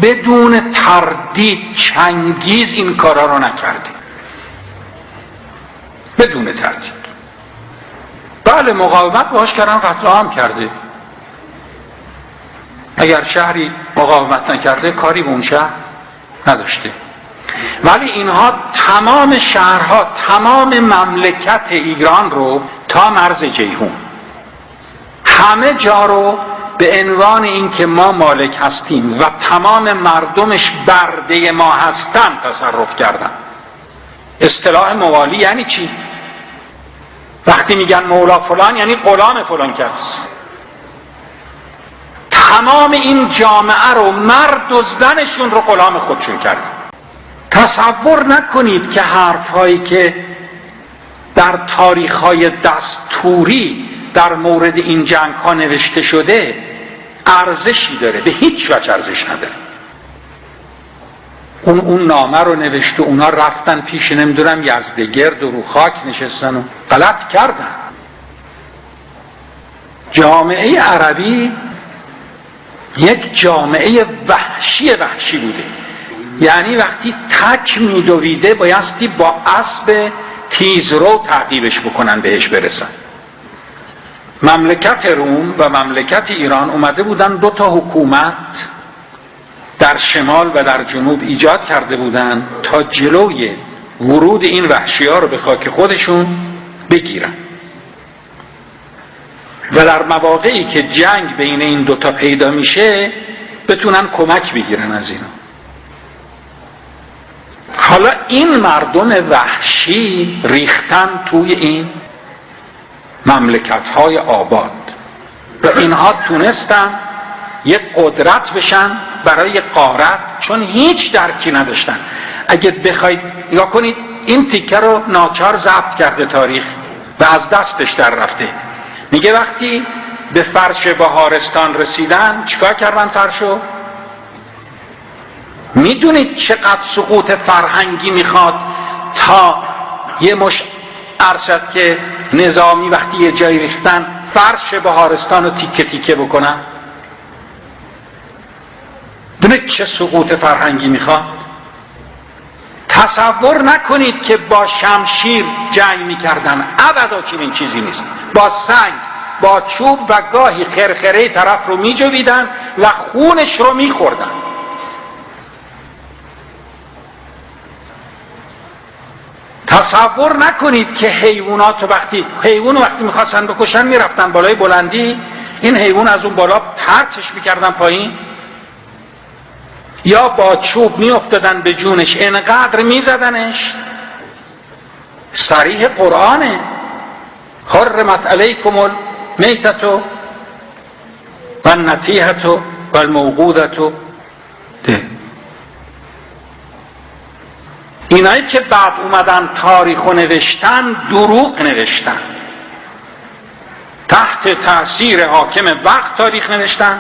بدون تردید چنگیز این کارا رو نکرده، بدون تردید. بله مقاومت باهاش کردن، قتل عام کرده. اگر شهری مقاومت نکرده کاری به اون شهر نداشته. ولی اینها تمام شهرها، تمام مملکت ایران رو تا مرز جیحون، همه جا رو به عنوان این که ما مالک هستیم و تمام مردمش برده ما هستن تصرف کردن. اصطلاح موالی یعنی چی؟ وقتی میگن مولا فلان یعنی غلام فلان کس. تمام این جامعه رو، مرد و زنشون رو غلام خودشون کردن. تصور نکنید که حرفهایی که در تاریخ‌های دستوری در مورد این جنگ‌ها نوشته شده ارزشی داره. به هیچ وجه ارزش نداره. اون نامه رو نوشته، اونا رفتن پیش نمیدونم یزدگرد و رو خاک نشستن و غلط کردن. جامعه عربی یک جامعه وحشی بوده. یعنی وقتی تک میدویده بایستی با اسب تیزرو تعقیبش بکنن بهش برسن. مملکت روم و مملکت ایران اومده بودن 2 تا حکومت در شمال و در جنوب ایجاد کرده بودن تا جلوی ورود این وحشی‌ها رو به خاک خودشون بگیرن و در مواقعی که جنگ بین این 2 تا پیدا میشه بتونن کمک بگیرن از اینا. حالا این مردم وحشی ریختن توی این مملکت‌های آباد و اینها تونستن یک قدرت بشن برای غارت، چون هیچ درکی نداشتن. اگه بخواید نگاه کنید این تیکه رو ناچار ضبط کرده تاریخ و از دستش در رفته. میگه وقتی به فرش بهارستان رسیدن چیکار کردن فرشو؟ میدونید چقدر سقوط فرهنگی میخواد تا یه مش ارشد که نظامی وقتی یه جایی ریختن فرش بهارستان رو تیکه تیکه بکنن؟ دونید چه سقوط فرهنگی میخواد؟ تصور نکنید که با شمشیر جنگ میکردن، ابدا چنین چیزی نیست. با سنگ، با چوب و گاهی خرخره طرف رو میجویدن و خونش رو میخوردن. تصور نکنید که حیوانات وقتی میخواستن بکشن میرفتن بالای بلندی، این حیوان از اون بالا پرتش میکردن پایین یا با چوب میافتادن به جونش انقدر میزدنش. صریح قرآنه، حرمت علیکم المیتة و النطیحة و الموقوذة. اینایی که بعد اومدن تاریخو نوشتن دروغ نوشتن، تحت تأثیر حاکم وقت تاریخ نوشتن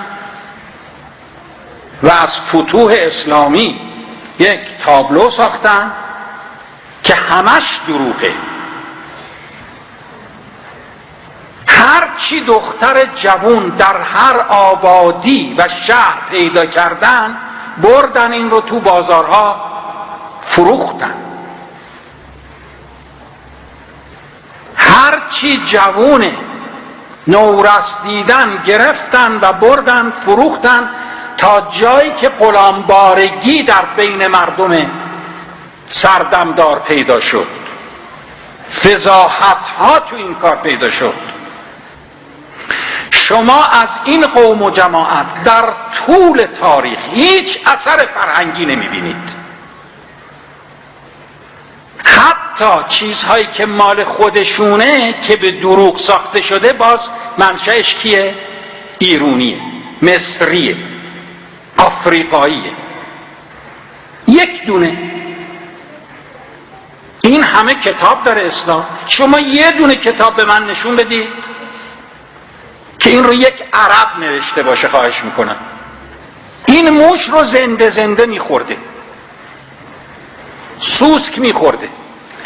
و از فتوح اسلامی یک تابلو ساختن که همش دروغه. هر چی دختر جوان در هر آبادی و شهر پیدا کردن بردن این رو تو بازارها فروختن. هر چی جوونه نورست دیدن گرفتن و بردن فروختن تا جایی که غلامبارگی در بین مردم سردمدار پیدا شد، فضاحت ها تو این کار پیدا شد. شما از این قوم و جماعت در طول تاریخ هیچ اثر فرهنگی نمیبینید. حتی چیزهایی که مال خودشونه که به دروغ ساخته شده باز منشأش کیه؟ ایرانیه، مصریه، آفریقاییه. یک دونه. این همه کتاب داره اسلام. شما یه دونه کتاب به من نشون بدید که این رو یک عرب نوشته باشه، خواهش میکنم. این موش رو زنده زنده میخورده، سوسک میخورده،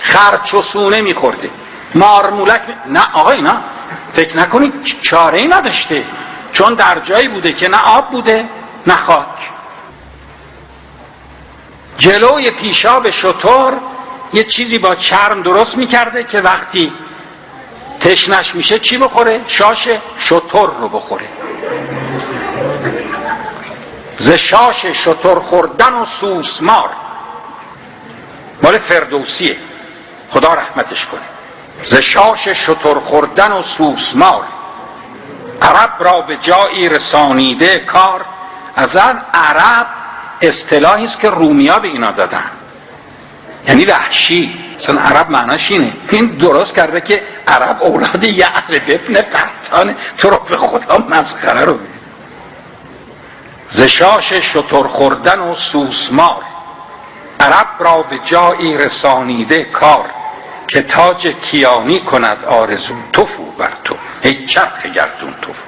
خرچوسونه میخورده، مارمولک نه آقای نه، فکر نکنید چاره‌ای نداشته، چون در جایی بوده که نه آب بوده نه خاک. جلوی پیشاب شتر یه چیزی با چرم درست میکرده که وقتی تشنش میشه چی بخوره؟ شاش شتر رو بخوره. ز شاش شتر خوردن و سوسمار، مال فردوسیه، خدا رحمتش کنه. ز شاش شتر خوردن و سوسمار، عرب را به جایی رسانیده کار. اصلا عرب اصطلاحی است که رومیا به اینا دادن، یعنی وحشی. اصلا عرب معناش اینه. این درست کرده که عرب اولاد یعرب ابن قحطانه. تو رو به خدا مسخره رو بید. ز شاش شتر خوردن و سوسمار، عرب را به جایی رسانیده کار. که تاج کیانی کند آرزو، توفو بر تو ای چرخ گردون توفو.